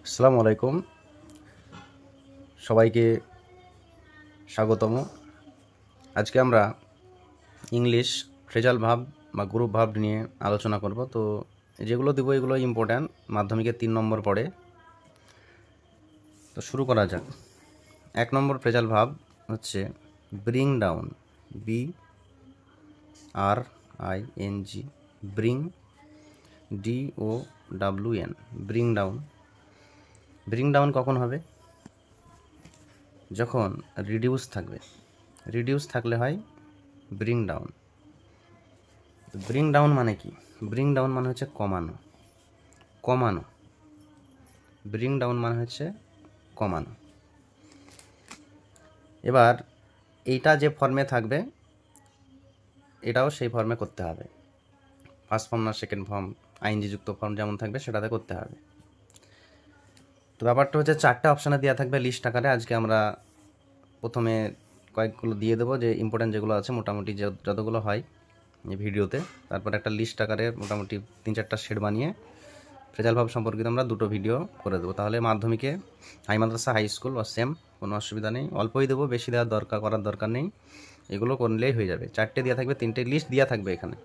আসসালামু আলাইকুম, সবাইকে স্বাগতম। আজকে আমরা ইংলিশ ফ্রেজাল ভার্ব বা গ্রুপ ভার্ব নিয়ে আলোচনা করব। তো যেগুলো দেবো এগুলো ইম্পর্ট্যান্ট, মাধ্যমিকে 3 নম্বর পড়ে। তো শুরু করা যাক। 1 নম্বর ফ্রেজাল ভার্ব হচ্ছে bring down, BRING, bring, DOWN, bring down. Bring down কখন হবে? যখন রিডিউস থাকবে। রিডিউস থাকলে হয় ব্রিং ডাউন। ব্রিং ডাউন মানে কি? ব্রিং ডাউন মানে হচ্ছে কমানো, কমানো। ব্রিং ডাউন মানে হচ্ছে কমানো। এবার এইটা যে ফর্মে থাকবে এটাও সেই ফর্মে করতে হবে। ফার্স্ট ফর্ম না সেকেন্ড ফর্ম, আইএনজি যুক্ত ফর্ম যেমন থাকবে সেটাতে করতে হবে। তো ব্যাপারটা হচ্ছে 4টে অপশানে দেওয়া থাকবে লিস্ট আকারে। আজকে আমরা প্রথমে কয়েকগুলো দিয়ে দেবো, যে ইম্পর্ট্যান্ট যেগুলো আছে মোটামুটি যতগুলো হয় এই ভিডিওতে। তারপর একটা লিস্ট আকারে মোটামুটি 3-4টা শেড বানিয়ে ফ্রেজাল ভার্ব সম্পর্কিত আমরা 2টো ভিডিও করে দেবো। তাহলে মাধ্যমিকে হাই মাদ্রাসা হাই স্কুল বা সেম, কোনো অসুবিধা নেই। অল্পই দেবো, বেশি দেওয়ার করার দরকার নেই। এগুলো করলেই হয়ে যাবে। 4টে দেওয়া থাকবে, 3টে লিস্ট দেওয়া থাকবে এখানে।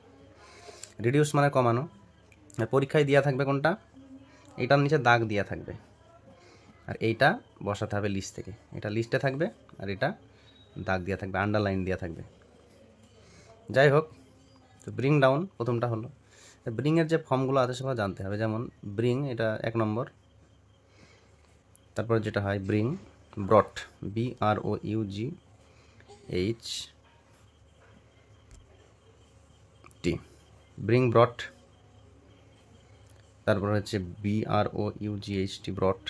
রিডিউস মানে কমানো। পরীক্ষায় দেওয়া থাকবে কোনটা? এটার নিচে দাগ দেওয়া থাকবে, আর এইটা বসাতে হবে লিস্ট থেকে। এটা লিস্টে থাকবে আর এটা দাগ দেওয়া থাকবে, আন্ডারলাইন দেওয়া থাকবে। যাই হোক, তো ব্রিং ডাউন প্রথমটা হলো। ব্রিংয়ের যে ফর্মগুলো আছে সেগুলো জানতে হবে। যেমন ব্রিং, এটা 1 নম্বর। তারপর যেটা হয় ব্রিং ব্রট, BROUGHT, ব্রিং ব্রট। তারপর হচ্ছে BROUGHT, ব্রট।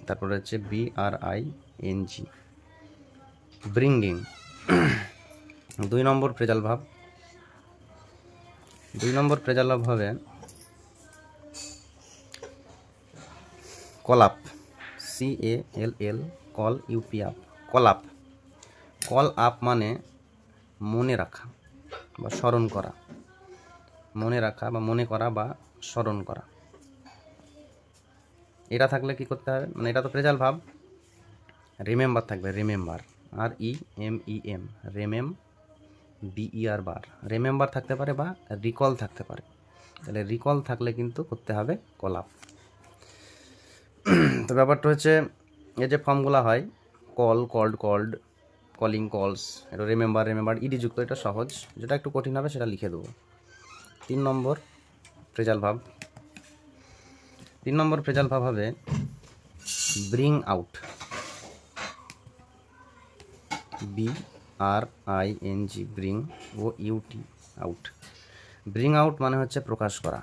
তারপর হচ্ছে BRING, ব্রিঙ্গিং। 2 নম্বর ফ্রেজাল ভার্ব। 2 নম্বর ফ্রেজাল ভার্ব হবে কলাপ, CALL, কল UP আপ, কলাপ। কল আপ মানে মনে রাখা বা স্মরণ করা, মনে রাখা বা মনে করা বা স্মরণ করা। এটা থাকলে কি করতে হবে? মানে এটা তো ফ্রেজাল ভার্ব, রিমেম্বার থাকবে, রিমেম্বার, REMEM, রেমেম, BER বার। রিমেম্বার থাকতে পারে বা রিকল থাকতে পারে। তাহলে রিকল থাকলে কিন্তু করতে হবে কলাপ। তো ব্যাপারটা হচ্ছে এই যে ফর্মগুলো হয়, কল, কল্ড, কলিং, কলস, এটা রিমেম্বার, ইডি যুক্ত। এটা সহজ, যেটা একটু কঠিন হবে সেটা লিখে দেবো। 3 নম্বর ফ্রেজাল ভার্ব। 3 নম্বর ফ্রেজাল ভার্ব হবে bring out, BRING, bring, OUT, out. Bring out মানে হচ্ছে প্রকাশ করা।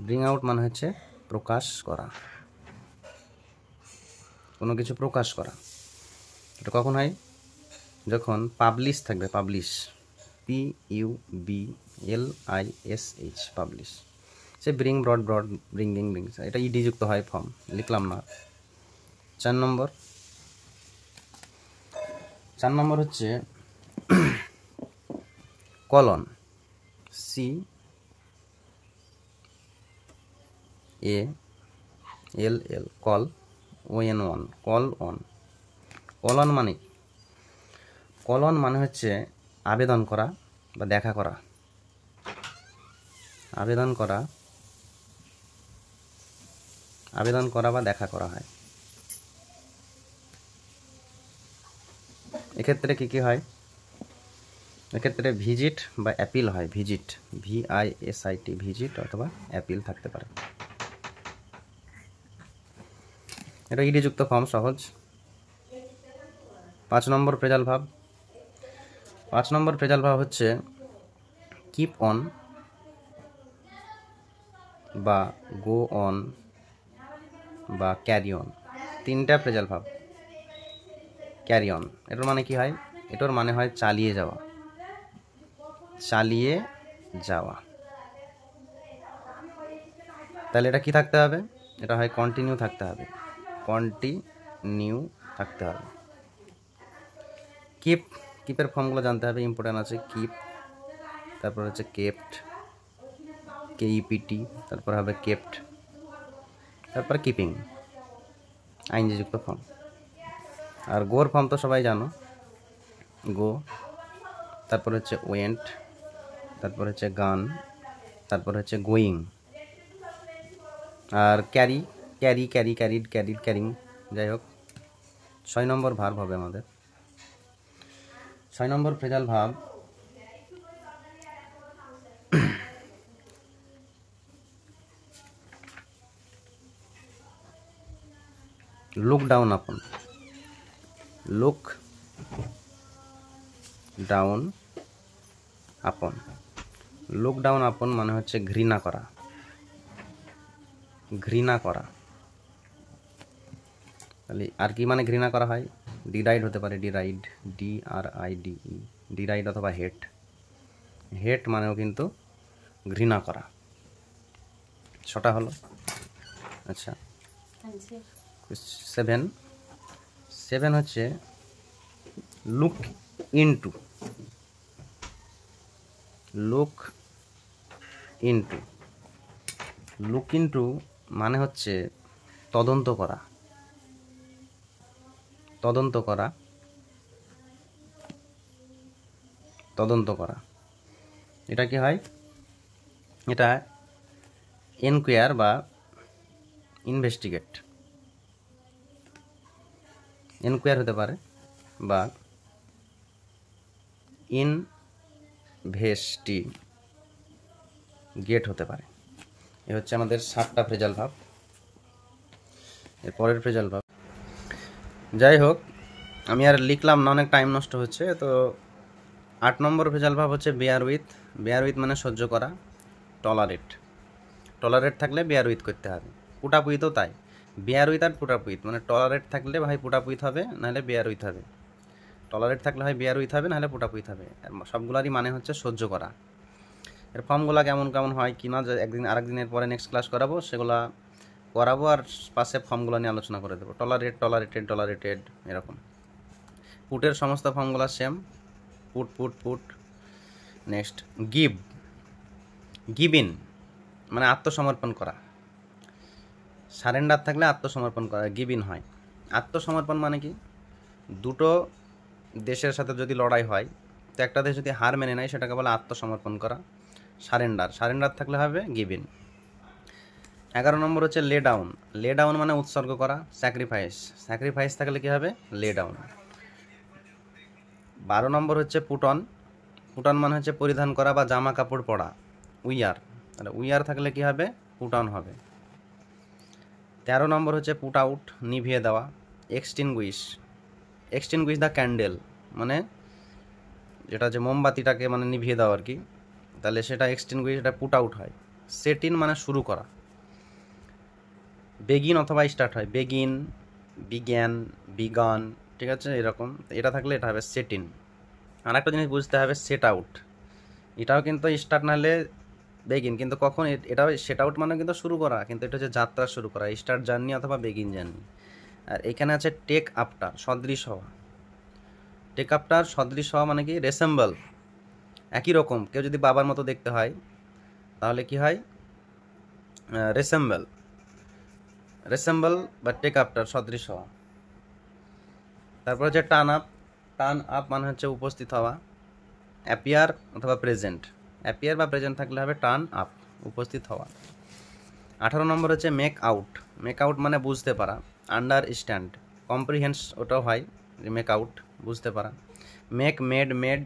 ব্রিং আউট মানে হচ্ছে প্রকাশ করা, কোনো কিছু প্রকাশ করা। এটা কখন হয়? যখন পাবলিশ থাকবে, পাবলিশ, PUBLISH, পাবলিশ। সে ব্রিং, ব্রড, ব্রিঙ্গিং, ব্রিংস, এটা ইডি যুক্ত হয় ফর্ম, লিখলাম না। 4 নম্বর হচ্ছে কলন, CALL, call, ON, call on. কলন মানে, কলন মানে হচ্ছে আবেদন করা বা দেখা করা। আবেদন করা বা দেখা করা হয়। এক্ষেত্রে কি হয়? এক্ষেত্রে ভিজিট বা অ্যাপিল হয়। ভিজিট, VISIT, ভিজিট অথবা অ্যাপিল থাকতে পারে। এটা ইডি যুক্ত ফর্ম, সহজ। 5 নম্বর ফ্রেজাল ভার্ব। 5 নম্বর ফ্রেজাল ভার্ব হচ্ছে কিপ অন বা গো অন বা ক্যারি অন। 3টা ফ্রেজাল ভার্ব। ক্যারি অন, এটার মানে কি হয়? এটার মানে হয় চালিয়ে যাওয়া, চালিয়ে যাওয়া। তাহলে এটা কি থাকতে হবে? এটা হয় কন্টিনিউ থাকতে হবে, কন্টিনিউ থাকতে হবে। কিপের ফর্মগুলো জানতে হবে, ইম্পর্টেন্ট আছে। কিপ, তারপর হচ্ছে কেপ্ট, KEPT, তারপর হবে কেপ্ট, তারপর কিপিং আইনজিযুক্ত ফর্ম। আর গোর ফর্ম তো সবাই জানো, গো, তারপর হচ্ছে ওয়েন্ট, তারপর হচ্ছে গান, তারপর হচ্ছে গোয়িং। আর carry, carry carry carried carried carrying, যাই হোক 6 নম্বর ভার্ব হবে আমাদের। 6 নম্বর phrasal verb look down upon. Look down upon, look down upon মানে হচ্ছে ঘৃণা করা, ঘৃণা করা। তাহলে আর কি মানে ঘৃণা করা হয়? ডিরাইড হতে পারে, ডিরাইড, DRIDE, ডিরাইড অথবা হেট। হেট মানেও কিন্তু ঘৃণা করা। 6টা হলো। আচ্ছা 7 হচ্ছে look into. Look into, look into মানে হচ্ছে তদন্ত করা, তদন্ত করা, তদন্ত করা। এটা কি হয়? এটা এনকোয়ার বা ইনভেস্টিগেট, এনকোয়ার হতে পারে বা ইনভেস্টিগেট হতে পারে। এ হচ্ছে আমাদের 7টা ফ্রেজাল ভার্ব। এর পরের ফ্রেজাল ভার্ব, যাই হোক আমি আর লিখলাম না, অনেক টাইম নষ্ট হচ্ছে। তো 8 নম্বর ফ্রেজাল ভার্ব হচ্ছে বেয়ার উইথ। বেয়ার উইথ মানে সহ্য করা, টলারেট। টলারেট থাকলে বেয়ার উইথ করতে হবে। পুটাপুইতও তাই, বেয়ার উইথ আর পুটাপুইত মানে টলারেট থাকলে ভাই পুটাপুইত হবে, নাহলে বেয়ার উইথ হবে। টলারেট থাকলে হয় বেয়ার উইথ হবে, নাহলে পুটাপুইত হবে। সবগুলারই মানে হচ্ছে সহ্য করা। এর ফর্মগুলো কেমন কেমন হয় কি না একদিন আরেকদিনের পরে নেক্সট ক্লাস করাবো, সেগুলা করাবো আর পাশে ফর্মগুলো নিয়ে আলোচনা করে দেবো। টলারেট, টলারেটেড, টলারেটেড, এরকম। পুটের সমস্ত ফর্মগুলো same, put put put. Next give, give in মানে আত্মসমর্পণ করা। সারেন্ডার থাকলে আত্মসমর্পণ করা, গিভ ইন হয়। আত্মসমর্পণ মানে কি? দুটো দেশের সাথে যদি লড়াই হয়, তো একটা দেশ যদি হার মেনে নেয় সেটাকে বলে আত্মসমর্পণ করা, সারেন্ডার। সারেন্ডার থাকলে হবে গিভ ইন। 11 নম্বর হচ্ছে লে ডাউন। লে ডাউন মানে উৎসর্গ করা, স্যাক্রিফাইস। স্যাক্রিফাইস থাকলে কি হবে? Lay down. 12 নম্বর হচ্ছে পুট অন। পুট অন মানে হচ্ছে পরিধান করা বা জামা কাপড় পরা, উইয়ার। তাহলে উইয়ার থাকলে কি হবে? পুট অন হবে। 13 নম্বর হচ্ছে পুট আউট, নিভিয়ে দেওয়া। এক্সটিংগুইশ, এক্সটিংগুইশ দ্য ক্যান্ডেল মানে যেটা যে মোমবাতিটাকে মানে নিভিয়ে দেওয়া আর কি, তাহলে সেটা এক্সটিংগুইশ, এটা পুট আউট হয়। সেট ইন মানে শুরু করা। বেগিন অথবা স্টার্ট হয়, বেগিন, বিজ্ঞান, বিগান, ঠিক আছে এরকম। এটা থাকলে এটা হবে সেট ইন। আর একটা জিনিস বুঝতে হবে, সেট আউট, এটাও কিন্তু স্টার্ট না হলে বেগিন, কিন্তু কখন এটাও সেট আউট মানে কিন্তু শুরু করা, কিন্তু এটা হচ্ছে যাত্রা শুরু করা, স্টার্ট জার্নি অথবা বেগিন জার্নি। আর এখানে আছে টেক আফটার, সদৃশ হওয়া। টেক আফটার সদৃশ হওয়া মানে কি? রেসেম্বল, একই রকম। কেউ যদি বাবার মতো দেখতে হয় তাহলে কি হয়? রেসেম্বল, রেসেম্বল বা টেক আফটার, সদৃশ হওয়া। তারপর হচ্ছে টার্ন আপ। টার্ন আপ মানে হচ্ছে উপস্থিত হওয়া। অ্যাপিয়ার অথবা প্রেজেন্ট, অ্যাপিয়ার বা প্রেজেন্ট থাকলে হবে টার্ন আপ, উপস্থিত হওয়া। 18 নম্বর হচ্ছে মেক আউট। মেক আউট মানে বুঝতে পারা, আন্ডারস্ট্যান্ড। কম্প্রিহেন্স ওটাও হয়, মেক আউট, বুঝতে পারা। মেক, মেড, মেড,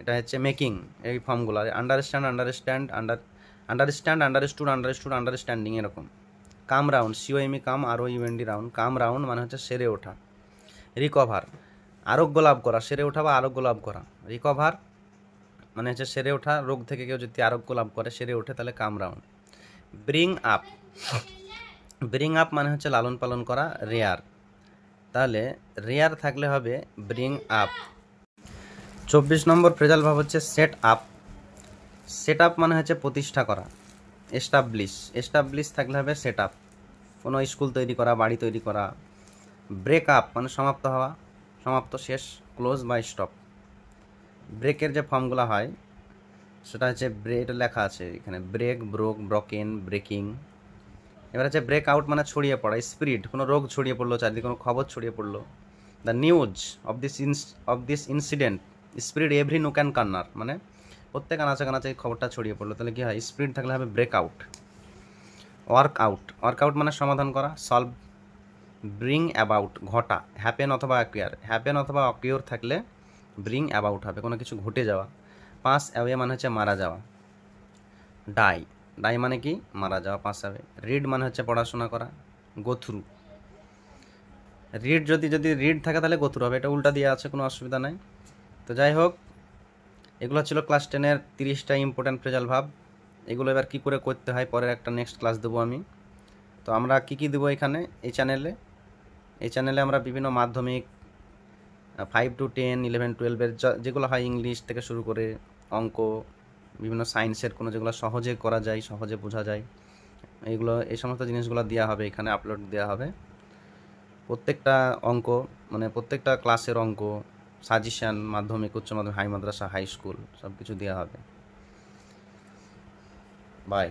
এটা হচ্ছে মেকিং। এই ফর্মগুলো understand, understand, understand, understood, understood, understanding, এরকম। Come round, COME come, ROUND round. Come round মানে হচ্ছে সেরে ওঠা। রিকভার, আরোগ্য লাভ করা, সেরে ওঠা বা আরোগ্য লাভ করা। রিকভার মানে হচ্ছে সেরে ওঠা, রোগ থেকে কেউ যদি আরোগ্য লাভ করে, সেরে ওঠে, তাহলে come round. Bring up, bring up মানে হচ্ছে লালন পালন করা, রেয়ার। তাহলে রেয়ার থাকলে হবে ব্রিং আপ। 24 নম্বর ফ্রেজাল ভাব হচ্ছে সেট আপ। সেট আপ মানে হচ্ছে প্রতিষ্ঠা করা, এস্টাবলিশ। এস্টাবলিশ থাকলে হবে সেট আপ, কোনো স্কুল তৈরি করা, বাড়ি তৈরি করা। ব্রেক আপ মানে সমাপ্ত হওয়া, সমাপ্ত, শেষ, ক্লোজ বা স্টপ। ব্রেকের যে ফর্মগুলো হয় সেটা হচ্ছে এটা লেখা আছে এখানে, ব্রেক, ব্রোক, ব্রকেন, ব্রেকিং। এবার হচ্ছে ব্রেক আউট মানে ছড়িয়ে পড়া, স্প্রিড, কোনো রোগ ছড়িয়ে পড়লো চারদিকে, কোনো খবর ছড়িয়ে পড়লো। The news of this incident spread every nook and corner, মানে প্রত্যেক আনাচে কানাচে খবরটা ছড়িয়ে পড়লো, তাহলে কী হয়, স্প্রিড থাকলে হবে ব্রেক আউট। ওয়ার্ক আউট মানে সমাধান করা, সলভ। ব্রিং অ্যাবাউট ঘটা, হ্যাপেন অথবা অকিওর থাকলে ব্রিং অ্যাবাউট হবে, কোনো কিছু ঘটে যাওয়া। পাস অ্যাওয়ে মানে হচ্ছে মারা যাওয়া। ডাই মানে কি, মারা যাওয়া, পাস অ্যাওয়ে। রিড মানে হচ্ছে পড়াশোনা করা, গো থ্রু। যদি রিড থাকে তাহলে গো থ্রু হবে, এটা উল্টা দিয়ে আছে, কোনো অসুবিধা নাই। তো যাই হোক, এগুলো ছিল ক্লাস 10-এর 30টা ইম্পর্ট্যান্ট ফ্রেজাল ভার্ব। এগুলো এবার কী করে করতে হয় পরের একটা নেক্সট ক্লাস দেবো আমি। তো আমরা কী দেবো এখানে এই চ্যানেলে আমরা বিভিন্ন মাধ্যমিক 5 to 10, 11, 12-এর যেগুলো হয় ইংলিশ থেকে শুরু করে অঙ্ক, বিভিন্ন সায়েন্সের কোনো যেগুলো সহজে করা যায়, সহজে বোঝা যায়, এই সমস্ত জিনিসগুলো দেওয়া হবে, এখানে আপলোড দেওয়া হবে। প্রত্যেকটা অঙ্ক মানে প্রত্যেকটা ক্লাসের অঙ্ক, সাজেশান, মাধ্যমিক, উচ্চ মাধ্যমিক, হাই মাদ্রাসা, হাই স্কুল সব কিছু দেওয়া হবে। বাই।